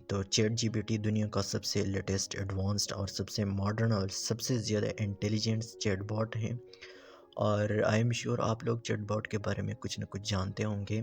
تو chat G P T دنیا کا سب سے لیٹسٹ ایڈوانسڈ اور سب سے ماڈرن اور سب سے زیادہ انٹیلیجنٹ چیٹ باٹ ہے، اور آئی ایم شیور آپ لوگ چیٹ باٹ کے بارے میں کچھ نہ کچھ جانتے ہوں گے۔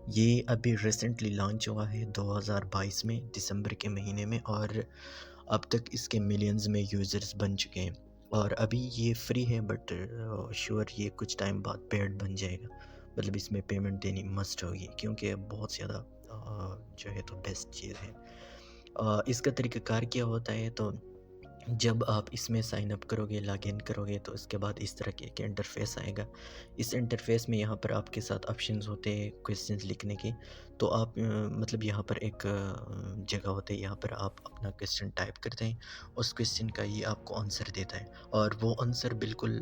یہ ابھی ریسنٹلی لانچ ہوا ہے 2022 میں دسمبر کے مہینے میں، اور اب تک اس کے ملینز میں یوزرز بن چکے ہیں، اور ابھی یہ فری ہے، بٹ شیور یہ کچھ ٹائم بعد پیڈ بن جائے گا، مطلب اس میں پیمنٹ دینی مسٹ ہوگی، کیونکہ بہت زیادہ جو ہے تو بیسٹ چیز ہے۔ اس کا طریقہ کار کیا ہوتا ہے، تو جب آپ اس میں سائن اپ کرو گے، لاگ ان کرو گے، تو اس کے بعد اس طرح کے ایک انٹرفیس آئے گا۔ اس انٹرفیس میں یہاں پر آپ کے ساتھ آپشنز ہوتے ہیں کویسچنز لکھنے کے، تو آپ مطلب یہاں پر ایک جگہ ہوتے ہے، یہاں پر آپ اپنا کویسچن ٹائپ کرتے ہیں، اس کویسچن کا یہ آپ کو آنسر دیتا ہے، اور وہ آنسر بالکل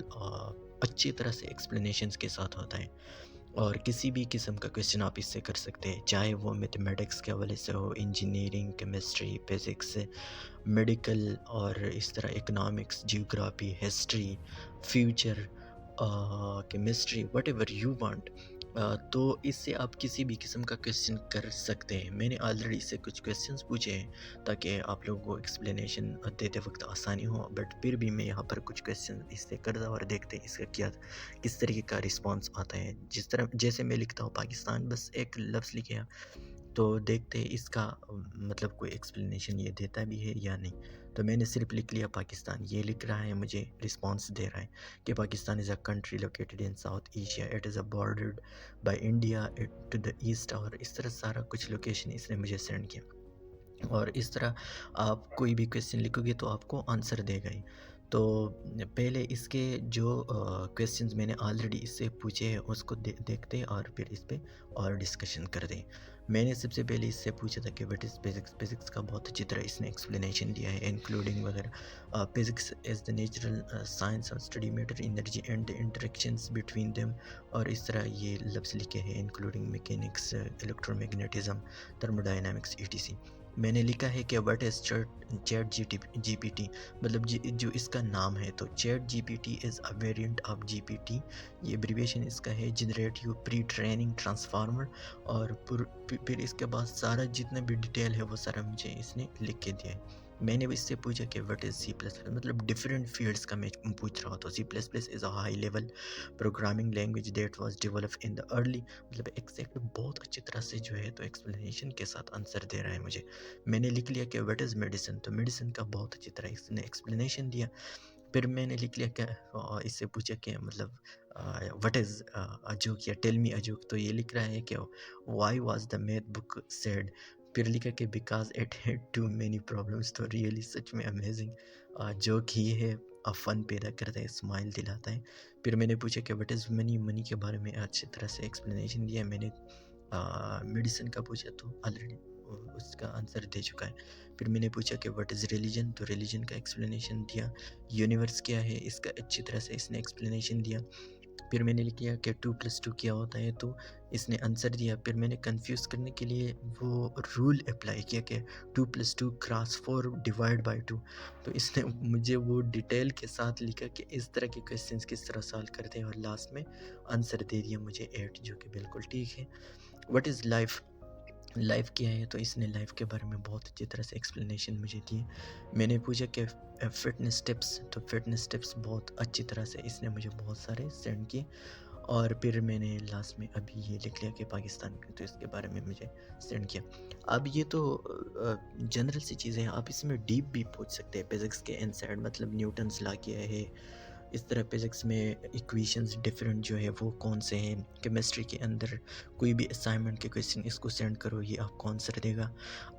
اچھی طرح سے ایکسپلینیشنز کے ساتھ ہوتا ہے، اور کسی بھی قسم کا کویسچن آپ اس سے کر سکتے ہیں، چاہے وہ میتھمیٹکس کے حوالے سے ہو، انجینئرنگ، کیمسٹری، فزکس، میڈیکل، اور اس طرح economics, geography, history, future, chemistry, what ever you want. تو اس سے آپ کسی بھی قسم کا کویسچن کر سکتے ہیں۔ میں نے آلریڈی اس سے کچھ کویسچنس پوچھے ہیں تاکہ آپ لوگوں کو ایکسپلینیشن دیتے وقت آسانی ہو، بٹ پھر بھی میں یہاں پر کچھ کویسچن اس سے کرتا اور دیکھتے ہیں اس کا کیا کس طریقے کا رسپانس آتا ہے۔ جس طرح جیسے میں لکھتا ہوں پاکستان، بس ایک لفظ لکھے تو دیکھتے ہیں اس کا مطلب کوئی ایکسپلینیشن یہ دیتا بھی ہے یا نہیں۔ تو میں نے صرف لکھ لیا پاکستان، یہ لکھ رہا ہے، مجھے رسپانس دے رہا ہے کہ Pakistan is a country located in South Asia, it is a bordered by India to the east, اور اس طرح سارا کچھ لوکیشن اس نے مجھے سینڈ کیا۔ اور اس طرح آپ کوئی بھی کویسچن لکھو گے تو آپ کو آنسر دے گا ہی۔ تو پہلے اس کے جو کویسچنز میں نے آلریڈی اس سے پوچھے ہیں اس کو دیکھتے اور پھر اس پہ اور ڈسکشن کر دیں۔ میں نے سب سے پہلے اس سے پوچھا تھا کہ وٹ از فزکس، فزکس کا بہت اچھی طرح اس نے ایکسپلینیشن دیا ہے، انکلوڈنگ وغیرہ۔ Physics is the natural science اور study matter energy and the interactions between them, اور اس طرح یہ لفظ لکھے ہیں including mechanics, electromagnetism, thermodynamics, E T C. میں نے لکھا ہے کہ what is chat G P T, مطلب جو اس کا نام ہے، تو chat G P T is a variant of G P T, یہ ایبریویشن اس کا ہے جنریٹیو پری ٹریننگ ٹرانسفارمر، اور پھر اس کے بعد سارا جتنا بھی ڈیٹیل ہے وہ سارا مجھے اس نے لکھ کے دیا ہے۔ میں نے اس سے پوچھا کہ what is C plus plus, مطلب ڈفرینٹ فیلڈس کا میں پوچھ رہا تھا۔ C plus plus is a high level programming language that was develop in the early, مطلب ایگزیکٹ بہت اچھی طرح سے جو ہے تو ایکسپلینیشن کے ساتھ آنسر دے رہا ہے مجھے۔ میں نے لکھ لیا کہ وٹ از میڈیسن، تو میڈیسن کا بہت اچھی طرح اس نے ایکسپلینیشن دیا۔ پھر میں نے لکھ لیا کہ اس سے پوچھا کہ مطلب وٹ از اجوک یا ٹیل می اجوک، تو یہ لکھ رہا ہے کہ why was the math book sad, پھر لکھا کہ because it had too many problems, تو ریئلی سچ میں امیزنگ جوک ہی ہے، فن پیدا کرتا ہے، اسمائل دلاتا ہے۔ پھر میں نے پوچھا کہ وٹ از منی، منی کے بارے میں اچھی طرح سے ایکسپلینیشن دیا۔ میں نے میڈیسن کا پوچھا تو آلریڈی اس کا آنسر دے چکا ہے۔ پھر میں نے پوچھا کہ وٹ از ریلیجن، تو ریلیجن کا ایکسپلینیشن دیا۔ یونیورس کیا ہے، اس کا اچھی طرح سے اس نے ایکسپلینیشن دیا۔ پھر میں نے لکھا کہ 2+2 کیا ہوتا ہے، تو اس نے آنسر دیا۔ پھر میں نے کنفیوز کرنے کے لیے وہ رول اپلائی کیا کہ 2+2 × 4 ڈیوائڈ بائی 2، تو اس نے مجھے وہ ڈیٹیل کے ساتھ لکھا کہ اس طرح کے کویسچنس کس طرح سالو کرتے ہیں، اور لاسٹ میں آنسر دے دیا مجھے 8، جو کہ بالکل ٹھیک ہے۔ وٹ از لائف، لائف کیا ہے، تو اس نے لائف کے بارے میں بہت اچھی طرح سے ایکسپلینیشن مجھے دی۔ میں نے پوچھا کہ فٹنس ٹپس، تو فٹنس ٹپس بہت اچھی طرح سے اس نے مجھے بہت سارے سینڈ کیے، اور پھر میں نے لاسٹ میں ابھی یہ لکھ لیا کہ پاکستان کی، تو اس کے بارے میں مجھے سینڈ کیا۔ اب یہ تو جنرل سی چیزیں ہیں، آپ اس میں ڈیپ بھی پوچھ سکتے ہیں۔ فزکس کے انسائڈ مطلب نیوٹنس لا کیا ہے، اس طرح فزکس میں ایکویشنز ڈفرینٹ جو ہے وہ کون سے ہیں، کیمسٹری کے اندر کوئی بھی اسائنمنٹ کے کویسچن اس کو سینڈ کرو، یہ آپ کو آنسر دے گا۔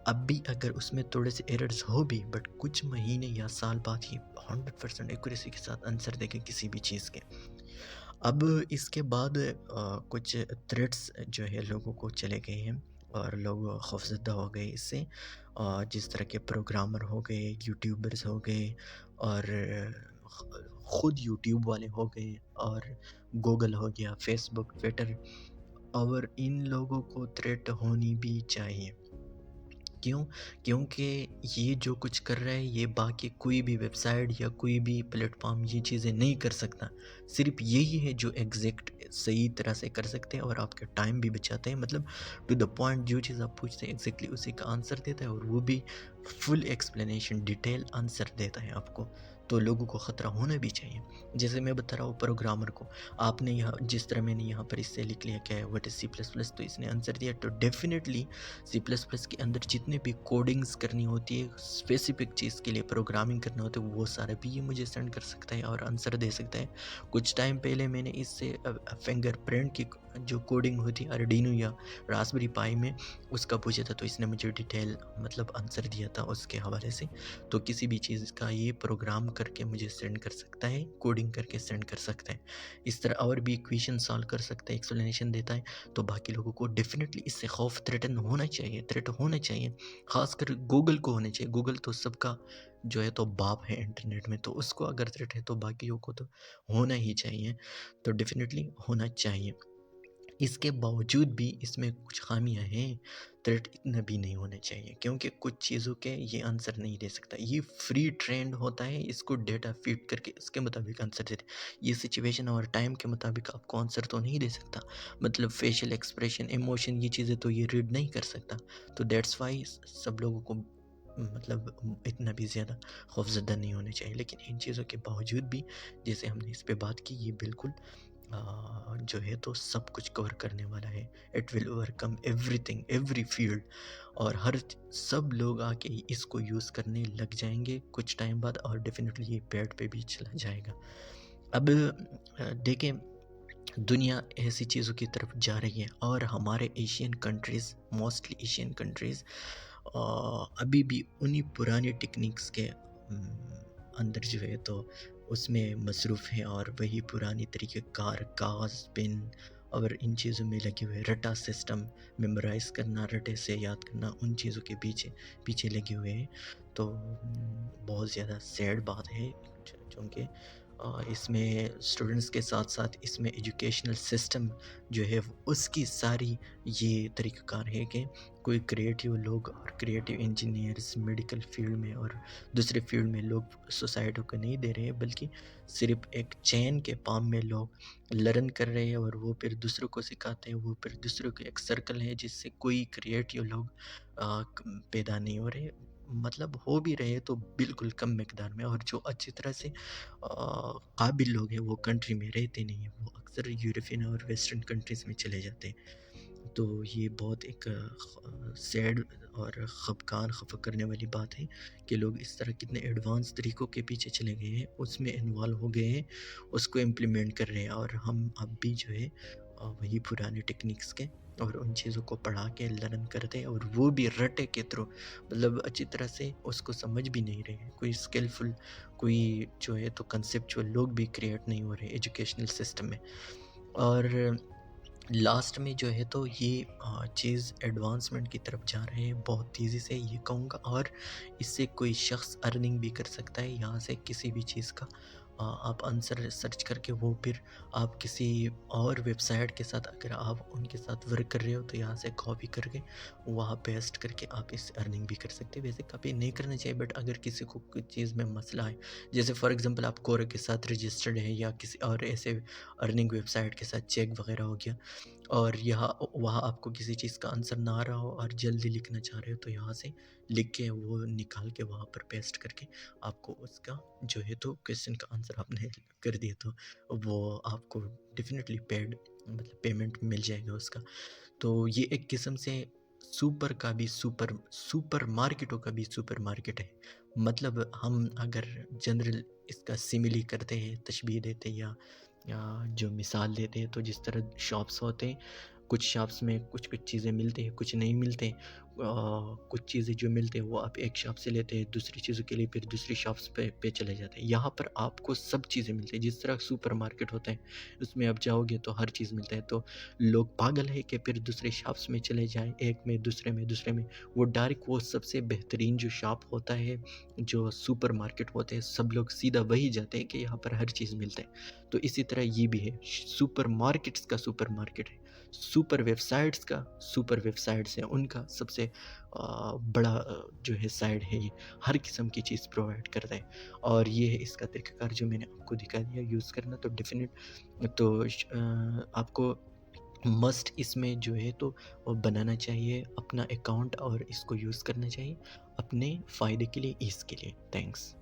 اب بھی اگر اس میں تھوڑے سے ایررز ہو بھی، بٹ کچھ مہینے یا سال بعد ہی 100% ایکوریسی کے ساتھ آنسر دے گا کسی بھی چیز کے۔ اب اس کے بعد کچھ تھریٹس جو ہے لوگوں کو چلے گئے ہیں، اور لوگ خوفزدہ ہو گئے اس سے، جس طرح کے پروگرامر ہو گئے، یوٹیوبرز ہو گئے، اور خود یوٹیوب والے ہو گئے، اور گوگل ہو گیا، فیس بک، ٹویٹر، اور ان لوگوں کو تھریٹ ہونی بھی چاہیے۔ کیوں؟ کیونکہ یہ جو کچھ کر رہا ہے یہ باقی کوئی بھی ویب سائٹ یا کوئی بھی پلیٹ فارم یہ چیزیں نہیں کر سکتا، صرف یہی ہے جو ایگزیکٹ صحیح طرح سے کر سکتے ہیں اور آپ کے ٹائم بھی بچاتے ہیں. مطلب ٹو دا پوائنٹ جو چیز آپ پوچھتے ہیں ایگزیکٹلی اسی کا آنسر دیتا ہے، اور وہ بھی فل ایکسپلینیشن ڈیٹیل آنسر دیتا ہے آپ کو. تو لوگوں کو خطرہ ہونا بھی چاہیے. جیسے میں بتا رہا ہوں پروگرامر کو، آپ نے یہاں جس طرح میں نے یہاں پر اس سے لکھ لیا کہ what is C plus plus, تو اس نے آنسر دیا. تو ڈیفینیٹلی سی پلس پلس کے اندر جتنے بھی کوڈنگز کرنی ہوتی ہے اسپیسیفک چیز کے لیے پروگرامنگ کرنا ہوتا ہے، وہ سارا بھی یہ مجھے سینڈ کر سکتا ہے اور آنسر دے سکتا ہے. کچھ ٹائم پہلے میں نے اس سے فنگر پرنٹ کی جو کوڈنگ ہوتی ہے آرڈینو یا راسبری پائی میں، اس کا پوچھا تھا، تو اس نے مجھے ڈیٹیل مطلب آنسر دیا تھا اس کے حوالے سے. تو کسی بھی چیز کا یہ پروگرام کر کے مجھے سینڈ کر سکتا ہے، کوڈنگ کر کے سینڈ کر سکتا ہے. اس طرح اور بھی ایکویشن سالو کر سکتا ہے، ایکسپلینیشن دیتا ہے. تو باقی لوگوں کو ڈیفینیٹلی اس سے خوف تھریٹن ہونا چاہیے، تھریٹ ہونا چاہیے. خاص کر گوگل کو ہونا چاہیے. گوگل تو سب کا جو ہے تو باپ ہے انٹرنیٹ میں، تو اس کو اگر تھریٹ ہے تو باقیوں کو تو ہونا ہی چاہیے. تو ڈیفینیٹلی ہونا چاہیے. اس کے باوجود بھی اس میں کچھ خامیاں ہیں. تھریٹ اتنا بھی نہیں ہونا چاہیے، کیونکہ کچھ چیزوں کے یہ آنسر نہیں دے سکتا. یہ فری ٹرینڈ ہوتا ہے، اس کو ڈیٹا فیڈ کر کے اس کے مطابق آنسر دیتے. یہ سچویشن اور ٹائم کے مطابق آپ کو آنسر تو نہیں دے سکتا. مطلب فیشل ایکسپریشن، ایموشن، یہ چیزیں تو یہ ریڈ نہیں کر سکتا. تو دیٹس وائی سب لوگوں کو مطلب اتنا بھی زیادہ خوفزدہ نہیں ہونے چاہیے. لیکن ان چیزوں کے باوجود بھی جیسے ہم نے اس پہ بات کی، یہ بالکل جو ہے تو سب کچھ کور کرنے والا ہے. It will over come every thing, every field. اور سب لوگ آ کے اس کو یوز کرنے لگ جائیں گے کچھ ٹائم بعد، اور ڈیفینیٹلی یہ پیڈ پہ بھی چلا جائے گا. اب دیکھیں دنیا ایسی چیزوں کی طرف جا رہی ہے، اور ہمارے Asian countries, mostly Asian countries ابھی بھی انہی پرانی ٹیکنیکس کے اندر جو ہے تو اس میں مصروف ہیں، اور وہی پرانی طریقہ کار، کاغذ، پین اور ان چیزوں میں لگے ہوئے. رٹا سسٹم، میمورائز کرنا، رٹے سے یاد کرنا، ان چیزوں کے پیچھے لگے ہوئے ہیں. تو بہت زیادہ سیڈ بات ہے، چونکہ اس میں اسٹوڈنٹس کے ساتھ ساتھ اس میں ایجوکیشنل سسٹم جو ہے اس کی ساری یہ طریقہ کار ہے کہ کوئی کریٹیو لوگ اور کریٹیو انجینئرز میڈیکل فیلڈ میں اور دوسرے فیلڈ میں لوگ سوسائٹیوں کو نہیں دے رہے ہیں، بلکہ صرف ایک چین کے پام میں لوگ لرن کر رہے ہیں، اور وہ پھر دوسروں کو سکھاتے ہیں. وہ پھر دوسروں کے ایک سرکل ہے جس سے کوئی کریٹیو لوگ پیدا نہیں ہو رہے. مطلب ہو بھی رہے تو بالکل کم مقدار میں، اور جو اچھی طرح سے قابل لوگ ہیں وہ کنٹری میں رہتے نہیں ہیں، وہ اکثر یورپین اور ویسٹرن کنٹریز میں چلے جاتے ہیں. تو یہ بہت ایک سیڈ اور خفا کرنے والی بات ہے کہ لوگ اس طرح کتنے ایڈوانس طریقوں کے پیچھے چلے گئے ہیں، اس میں انوالو ہو گئے ہیں، اس کو امپلیمنٹ کر رہے ہیں. اور ہم اب بھی جو ہے وہی پرانے ٹیکنیکس کے اور ان چیزوں کو پڑھا کے لرن کرتے ہیں، اور وہ بھی رٹے کے تھرو، مطلب اچھی طرح سے اس کو سمجھ بھی نہیں رہے. کوئی اسکلفل، کوئی جو ہے تو کنسیپچول لوگ بھی کریٹ نہیں ہو رہے ایجوکیشنل سسٹم میں. اور لاسٹ میں جو ہے تو یہ چیز ایڈوانسمنٹ کی طرف جا رہے ہیں بہت تیزی سے، یہ کہوں گا. اور اس سے کوئی شخص ارننگ بھی کر سکتا ہے یہاں سے کسی بھی چیز کا. آپ آنسر سرچ کر کے وہ پھر آپ کسی اور ویب سائٹ کے ساتھ اگر آپ ان کے ساتھ ورک کر رہے ہو تو یہاں سے کاپی کر کے وہاں پیسٹ کر کے آپ اس سے ارننگ بھی کر سکتے ہیں. ویسے کاپی نہیں کرنا چاہیے، بٹ اگر کسی کو کوئی چیز میں مسئلہ ہے، جیسے فار ایگزامپل آپ کورا کے ساتھ رجسٹرڈ ہے یا کسی اور ایسے ارننگ ویب سائٹ کے ساتھ چیک وغیرہ ہو گیا، اور وہاں آپ کو کسی چیز کا آنسر نہ آ رہا ہو اور جلدی لکھنا چاہ رہے ہو، تو یہاں سے لکھ کے وہ نکال کے وہاں پر پیسٹ کر کے آپ کو اس کا جو ہے تو کویسچن کا آنسر آپ نے کر دیا تو وہ آپ کو ڈیفینیٹلی مطلب پیمنٹ مل جائے گا اس کا. تو یہ ایک قسم سے سپر کا بھی سپر مارکیٹوں کا بھی سپر مارکیٹ ہے. مطلب ہم اگر جنرل اس کا سملی کرتے ہیں، تشبیہ دیتے یا جو مثال دیتے ہیں، تو جس طرح شاپس ہوتے ہیں، کچھ شاپس میں کچھ چیزیں ملتی ہیں، کچھ نہیں ملتے. کچھ چیزیں جو ملتے ہیں وہ آپ ایک شاپ سے لیتے ہیں، دوسری چیزوں کے لیے پھر دوسری شاپس پہ چلے جاتے ہیں. یہاں پر آپ کو سب چیزیں ملتی ہیں، جس طرح سپر مارکیٹ ہوتا ہے اس میں آپ جاؤ گے تو ہر چیز ملتا ہے. تو لوگ پاگل ہے کہ پھر دوسرے شاپس میں چلے جائیں، ایک میں، دوسرے میں. وہ ڈائریکٹ وہ سب سے بہترین جو شاپ ہوتا ہے، جو سپر مارکیٹ ہوتے ہیں، سب لوگ سیدھا وہی جاتے ہیں کہ یہاں پر ہر چیز ملتا ہے. تو اسی طرح یہ بھی ہے، سپر مارکیٹس کا سپر مارکیٹ ہے، سپر ویب سائٹس کا سپر ویب سائٹس ہیں، ان کا سب سے بڑا جو ہے سائڈ ہے، یہ ہر قسم کی چیز پرووائڈ کرتا ہے، اور یہ ہے اس کا طریقہ کار جو میں نے آپ کو دکھا دیا یوز کرنا، تو آپ کو مسٹ اس میں جو ہے تو وہ بنانا چاہیے اپنا اکاؤنٹ، اور اس کو یوز کرنا چاہیے اپنے فائدے کے لیے، ایز کے لیے۔ تھینکس۔